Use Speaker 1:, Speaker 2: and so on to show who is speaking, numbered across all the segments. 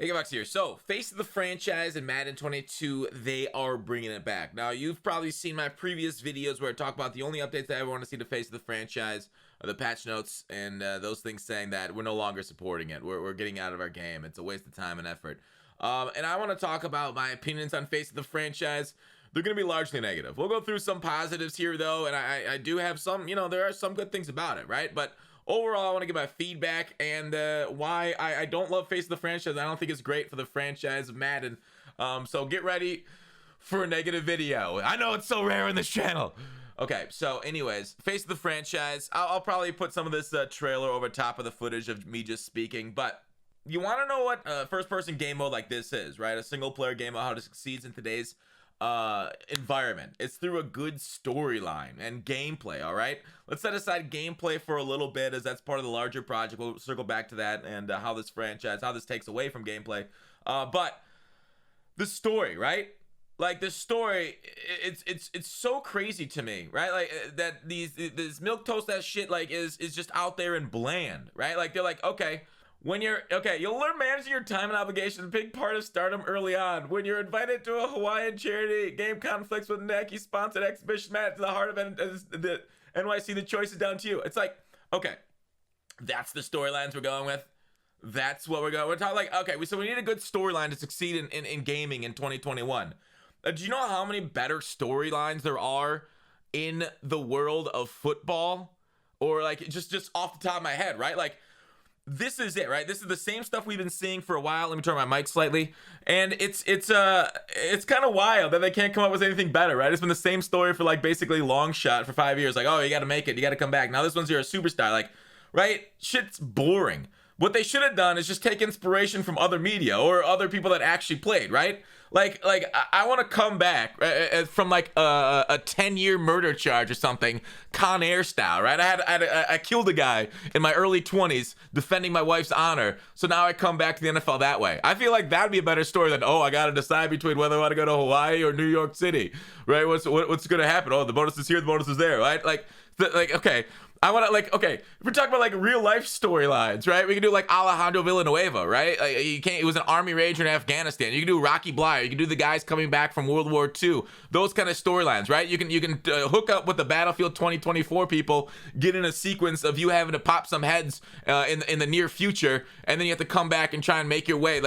Speaker 1: Hey, Box here. So, face of the franchise in Madden 22, they are bringing it back. Now, you've probably seen my previous videos where I talk about the only updates that I ever want to see to face of the franchise are the patch notes and those things saying that we're no longer supporting it. We're getting out of our game. It's a waste of time and effort. And I want to talk about my opinions on face of the franchise. They're going to be largely negative. We'll go through some positives here, though, and I do have some, there are some good things about it, right? But overall, I want to give my feedback and why I don't love face of the franchise. I don't think it's great for the franchise of Madden. So get ready for a negative video. I know it's so rare in this channel. Okay, so anyways, face of the franchise. I'll probably put some of this trailer over top of the footage of me just speaking, but you want to know what first-person game mode like this is, right? A single-player game mode, how it succeeds in today's environment. It's through a good storyline and gameplay. All right, let's set aside gameplay for a little bit, as that's part of the larger project. We'll circle back to that and how this takes away from gameplay. But the story, right? Like the story, it's so crazy to me, right? Like that this milquetoast that shit like is just out there and bland, right? Like they're like, okay, you'll learn managing your time and obligations, a big part of stardom early on. When you're invited to a Hawaiian charity game conflicts with Nike-sponsored exhibition match to the heart of the NYC, the choice is down to you. It's like, okay, that's the storylines we're going with. That's what we're going. We're talking like, okay, so we need a good storyline to succeed in gaming in 2021. Do you know how many better storylines there are in the world of football? Or like just off the top of my head, right? Like, this is it, right? This is the same stuff we've been seeing for a while. Let me turn my mic slightly. And it's kind of wild that they can't come up with anything better, right? It's been the same story for like basically long shot for 5 years. Like, oh, you got to make it. You got to come back. Now this one's you're a superstar. Like, right? Shit's boring. What they should have done is just take inspiration from other media or other people that actually played, right? Like I want to come back from like a 10-year murder charge or something, Con Air style, right? I killed a guy in my early 20s defending my wife's honor, so now I come back to the NFL that way. I feel like that'd be a better story than, oh, I got to decide between whether I want to go to Hawaii or New York City, right? What's going to happen? Oh, the bonus is here, the bonus is there, right? Like okay. I want to if we're talking about like real life storylines, right? We can do like Alejandro Villanueva, right? Like he was an army ranger in Afghanistan. You can do Rocky Bleier. You can do the guys coming back from World War II. Those kind of storylines, right? You can hook up with the Battlefield 2024 people, get in a sequence of you having to pop some heads in the near future, and then you have to come back and try and make your way,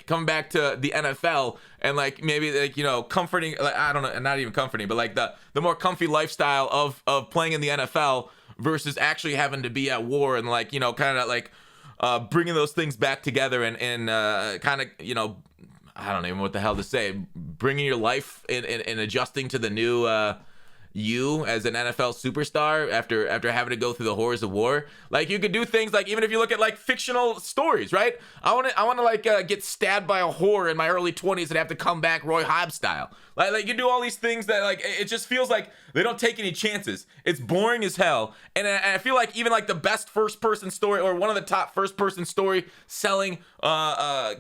Speaker 1: come back to the NFL and like maybe comforting, like, I don't know, not even comforting, but like the more comfy lifestyle of playing in the NFL versus actually having to be at war and bringing those things back together and I don't even know what the hell to say, bringing your life and adjusting to the new you as an NFL superstar after having to go through the horrors of war. Like, you could do things like, even if you look at like fictional stories, right? I want to get stabbed by a whore in my early 20s and have to come back Roy Hobbs style. Like you do all these things that like it just feels like they don't take any chances. It's boring as hell, and I feel like even like the best first person story or one of the top first person story selling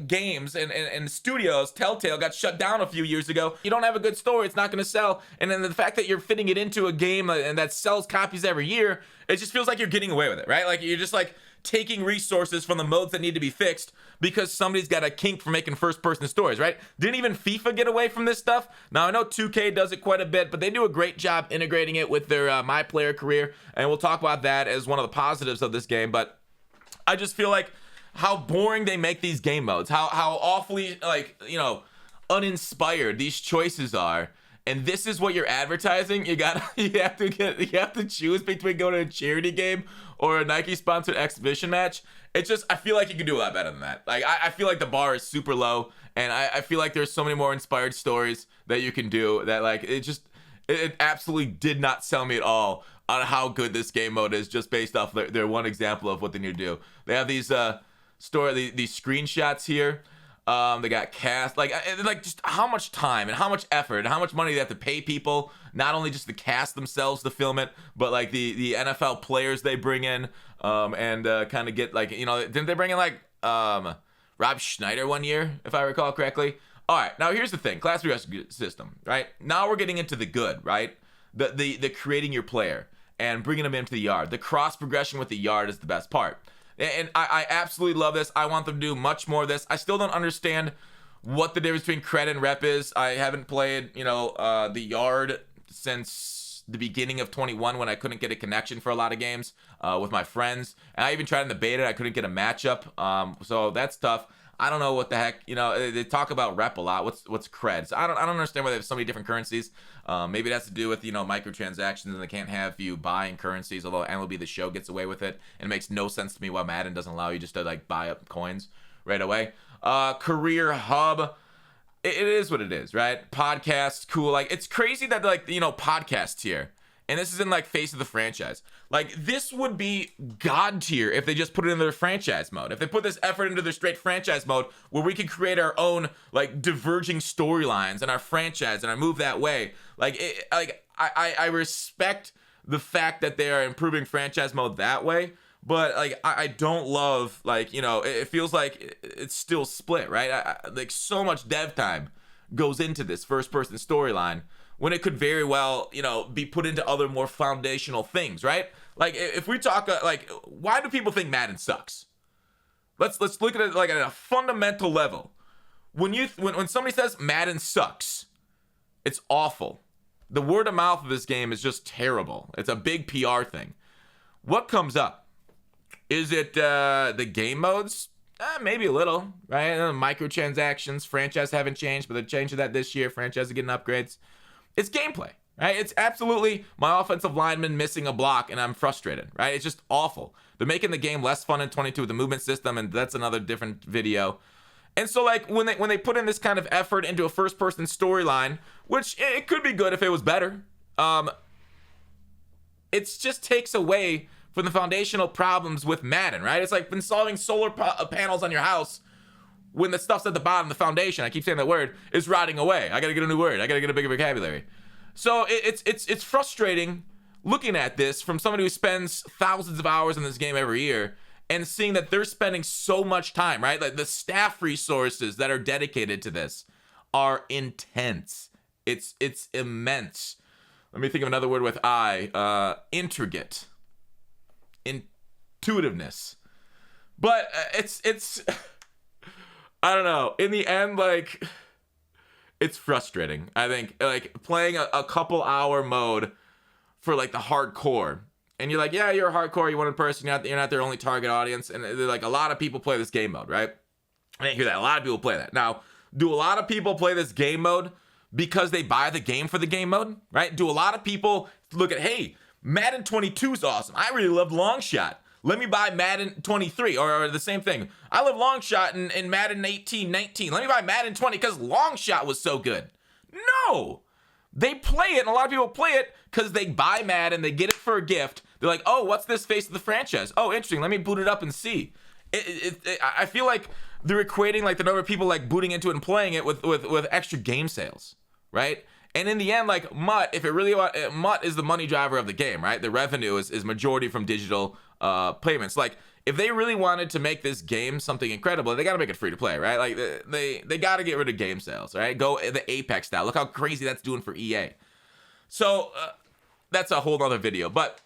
Speaker 1: games and studios, Telltale, got shut down a few years ago. You don't have a good story, it's not going to sell. And then the fact that you're fitting it into a game and that sells copies every year, it just feels like you're getting away with it, right? Like you're just like taking resources from the modes that need to be fixed because somebody's got a kink for making first-person stories, right? Didn't even FIFA get away from this stuff? Now, I know 2K does it quite a bit, but they do a great job integrating it with their My Player career, and we'll talk about that as one of the positives of this game. But I just feel like how boring they make these game modes, how awfully, uninspired these choices are. And this is what you're advertising. You have to choose between going to a charity game or a Nike sponsored exhibition match. It's just, I feel like you can do a lot better than that. Like I feel like the bar is super low, and I feel like there's so many more inspired stories that you can do that like it absolutely did not sell me at all on how good this game mode is, just based off their one example of what they need to do. They have these these screenshots here. They got cast, like just how much time and how much effort and how much money they have to pay people, not only just the cast themselves to film it, but like the NFL players they bring in, and kind of get like, didn't they bring in like Rob Schneider one year, if I recall correctly? All right, now here's the thing, class progression system, right? Now we're getting into the good, right? The creating your player and bringing them into the yard. The cross progression with the yard is the best part. And I absolutely love this. I want them to do much more of this. I still don't understand what the difference between cred and rep is. I haven't played, the yard since the beginning of 21 when I couldn't get a connection for a lot of games with my friends. And I even tried in the beta. I couldn't get a matchup. So that's tough. I don't know what the heck, they talk about rep a lot. What's cred? So I don't understand why they have so many different currencies. Maybe it has to do with, microtransactions, and they can't have you buying currencies, although MLB The Show gets away with it. And it makes no sense to me why Madden doesn't allow you just to like buy up coins right away. Career hub. It is what it is, right? Podcast, cool. Like, it's crazy that podcast tier. And this is in like face of the franchise. Like, this would be god tier if they just put it in their franchise mode. If they put this effort into their straight franchise mode where we can create our own like diverging storylines and our franchise and I move that way. I respect the fact that they are improving franchise mode that way. But like, I don't love it feels like it's still split, right? Like, so much dev time goes into this first person storyline when it could very well, be put into other more foundational things, right? Like, if we talk, why do people think Madden sucks? Let's look at it like at a fundamental level. When somebody says Madden sucks, it's awful. The word of mouth of this game is just terrible. It's a big PR thing. What comes up? Is it the game modes? Maybe a little, right? Microtransactions, franchise haven't changed, but they're changing that this year. Franchise are getting upgrades. It's gameplay, right? It's absolutely my offensive lineman missing a block and I'm frustrated, right? It's just awful. They're making the game less fun in 22 with the movement system, and that's another different video. And so like when they put in this kind of effort into a first person storyline, which it could be good if it was better, it just takes away from the foundational problems with Madden, right? It's like installing solar panels on your house when the stuff's at the bottom, the foundation, I keep saying that word, is rotting away. I gotta get a new word. I gotta get a bigger vocabulary. So it's frustrating looking at this from somebody who spends thousands of hours in this game every year and seeing that they're spending so much time, right? Like, the staff resources that are dedicated to this are intense. It's immense. Let me think of another word with intricate. Intuitiveness. But it's I don't know. In the end, like, it's frustrating. I think, like, playing a couple hour mode for like the hardcore, and you're like, yeah, you're a hardcore, you want a person, you're not their only target audience, and they're like, a lot of people play this game mode, right? I didn't hear that. A lot of people play that. Now, do a lot of people play this game mode because they buy the game for the game mode, right? Do a lot of people look at, hey, Madden 22 is awesome. I really love long shot. Let me buy Madden 23, or the same thing. I love long shot in Madden 18, 19. Let me buy Madden 20 because long shot was so good. No, they play it, and a lot of people play it because they buy Madden, they get it for a gift. They're like, oh, what's this face of the franchise? Oh, interesting. Let me boot it up and see. I feel like they're equating like the number of people like booting into it and playing it with extra game sales, right? And in the end, like, MUT, if it really MUT is the money driver of the game, right? The revenue is majority from digital payments. Like, if they really wanted to make this game something incredible, they got to make it free to play, right? Like, they got to get rid of game sales, right? Go the Apex style. Look how crazy that's doing for EA. So that's a whole other video. But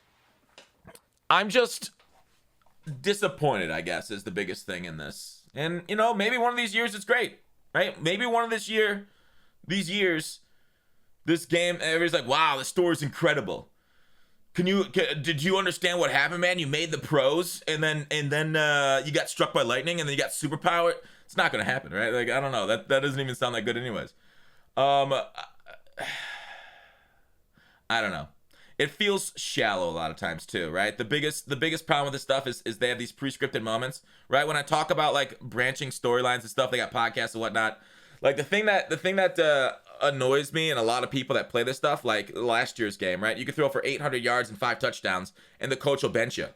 Speaker 1: I'm just disappointed, I guess, is the biggest thing in this. And, maybe one of these years it's great, right? Maybe one of these years, this game, everybody's like, wow, the story's incredible. Did you understand what happened, man? You made the pros, and then you got struck by lightning, and then you got superpower. It's not gonna happen, right? Like, I don't know. That doesn't even sound that good, anyways. I don't know. It feels shallow a lot of times too, right? The biggest problem with this stuff is they have these pre-scripted moments, right? When I talk about like branching storylines and stuff, they got podcasts and whatnot. Like, the thing that annoys me and a lot of people that play this stuff, like last year's game, right? You could throw for 800 yards and 5 touchdowns, and the coach will bench you,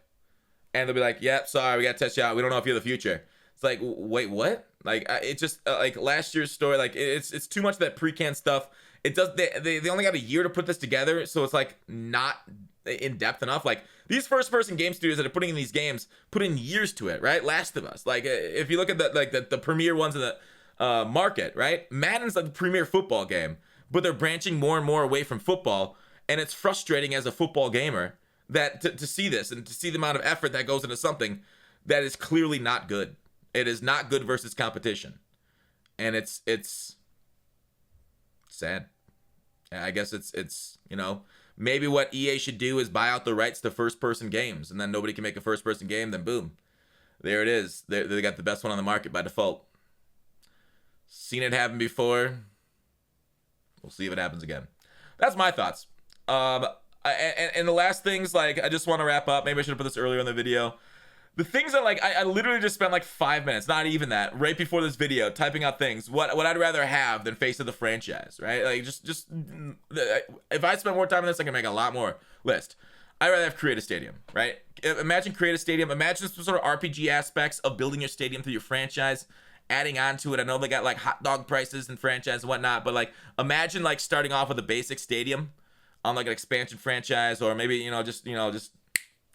Speaker 1: and they'll be like, "Yep, sorry, we got to test you out. We don't know if you're the future." It's like, wait, what? Like, it just like last year's story. Like, it's too much of that pre-canned stuff. It does. They only got a year to put this together, so it's like not in depth enough. Like, these first-person game studios that are putting in these games put in years to it, right? Last of Us. Like, if you look at the premier ones in the market, right? Madden's like the premier football game, but they're branching more and more away from football, and it's frustrating as a football gamer that to see this and to see the amount of effort that goes into something that is clearly not good. It is not good versus competition. And it's sad. I guess it's you know, maybe what EA should do is buy out the rights to first-person games, and then nobody can make a first-person game, then boom. There it is. They got the best one on the market by default. Seen it happen before. We'll see if it happens again. That's my thoughts. And the last things, like, I just want to wrap up. Maybe I should have put this earlier in the video. The things that, like, I literally just spent like 5 minutes, not even that, right before this video, typing out things. What I'd rather have than face of the franchise, right? Like, just if I spend more time on this, I can make a lot more list. I'd rather have create a stadium, right? Imagine create a stadium. Imagine some sort of RPG aspects of building your stadium through your franchise, adding on to it. I know they got like hot dog prices and franchise and whatnot, but like imagine like starting off with a basic stadium on like an expansion franchise, or maybe just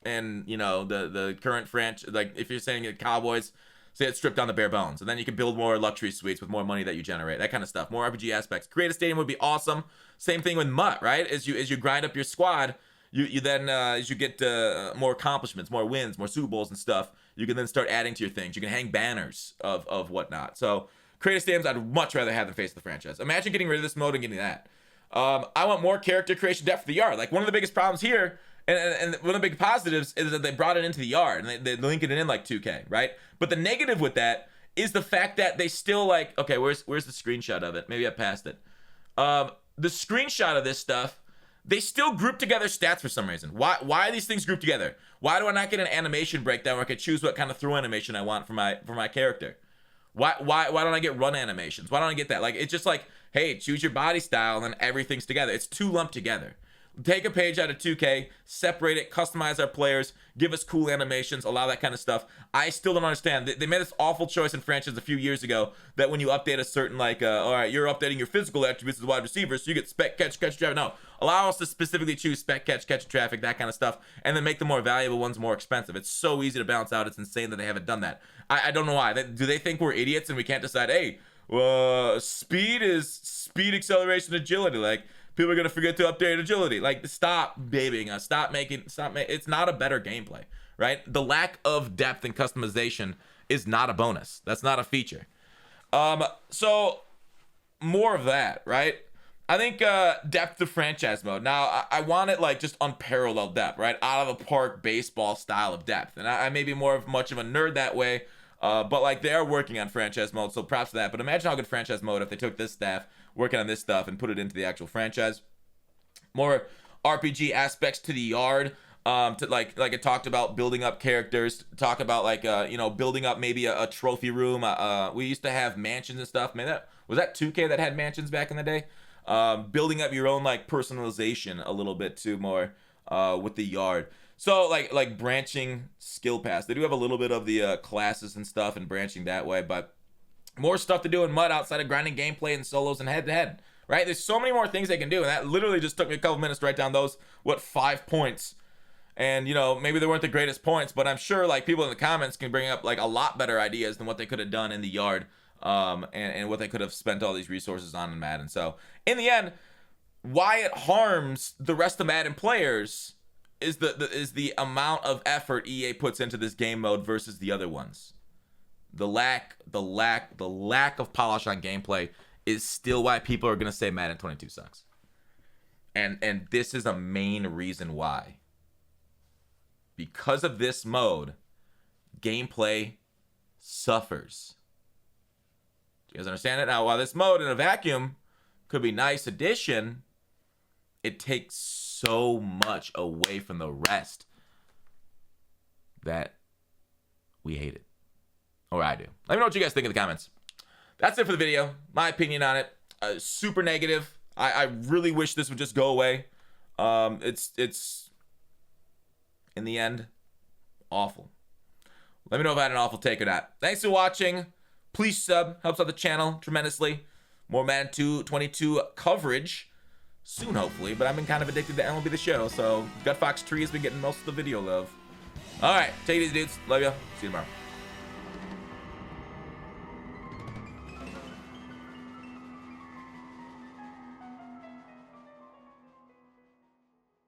Speaker 1: and the current franchise, like if you're saying the Cowboys, say it's stripped down the bare bones, and then you can build more luxury suites with more money that you generate, that kind of stuff, more RPG aspects. Create a stadium would be awesome. Same thing with MUT, right? As you grind up your squad, you then as you get more accomplishments, more wins, more Super Bowls and stuff, you can then start adding to your things. You can hang banners of whatnot. So create a stadiums I'd much rather have than face the franchise. Imagine getting rid of this mode and getting that. I want more character creation depth for the yard. Like, one of the biggest problems here, and one of the big positives, is that they brought it into the yard and they linked it in like 2K, right? But the negative with that is the fact that they still, like, okay, where's the screenshot of it? Maybe I passed it. The screenshot of this stuff, they still group together stats for some reason. Why are these things grouped together? Why do I not get an animation breakdown where I can choose what kind of throw animation I want for my character? Why don't I get run animations? Why don't I get that? Like, it's just like, hey, choose your body style and then everything's together. It's too lumped together. Take a page out of 2K, separate it, customize our players, give us cool animations, allow that kind of stuff. I still don't understand. They made this awful choice in franchise a few years ago that when you update a certain, like, all right, you're updating your physical attributes as wide receiver, so you get spec, catch, traffic. No, allow us to specifically choose spec, catch, traffic, that kind of stuff, and then make the more valuable ones more expensive. It's so easy to balance out. It's insane that they haven't done that. I don't know why. Do they think we're idiots and we can't decide, hey, speed is speed, acceleration, agility? Like, people are gonna forget to update agility. Like, stop babying us. Stop making. It's not a better gameplay, right? The lack of depth and customization is not a bonus. That's not a feature. So more of that, right? I think depth of franchise mode. Now, I want it like just unparalleled depth, right? Out of the park baseball style of depth. And I may be much of a nerd that way, but like, they are working on franchise mode, so props to that. But imagine how good franchise mode if they took this staff working on this stuff and put it into the actual franchise. More RPG aspects to the yard, to like I talked about, building up characters, talk about like building up maybe a trophy room. We used to have mansions and stuff. Man, was that 2K that had mansions back in the day? Building up your own like personalization a little bit too, more with the yard. So like branching skill paths. They do have a little bit of the classes and stuff and branching that way, but more stuff to do in MUT outside of grinding gameplay and solos and head-to-head, right? There's so many more things they can do, and that literally just took me a couple minutes to write down those, 5 points. And, maybe they weren't the greatest points, but I'm sure, like, people in the comments can bring up, like, a lot better ideas than what they could have done in the yard, and what they could have spent all these resources on in Madden. So, in the end, why it harms the rest of Madden players is the amount of effort EA puts into this game mode versus the other ones. The lack of polish on gameplay is still why people are gonna say Madden 22 sucks. And this is a main reason why. Because of this mode, gameplay suffers. Do you guys understand it? Now, while this mode in a vacuum could be a nice addition, it takes so much away from the rest that we hate it. Or I do. Let me know what you guys think in the comments. That's it for the video. My opinion on it. Super negative. I really wish this would just go away. It's in the end, awful. Let me know if I had an awful take or not. Thanks for watching. Please sub. Helps out the channel tremendously. More Madden 22 coverage soon, hopefully. But I've been kind of addicted to MLB The Show. So Gut Fox Tree has been getting most of the video love. All right. Take it easy, dudes. Love ya. See you tomorrow.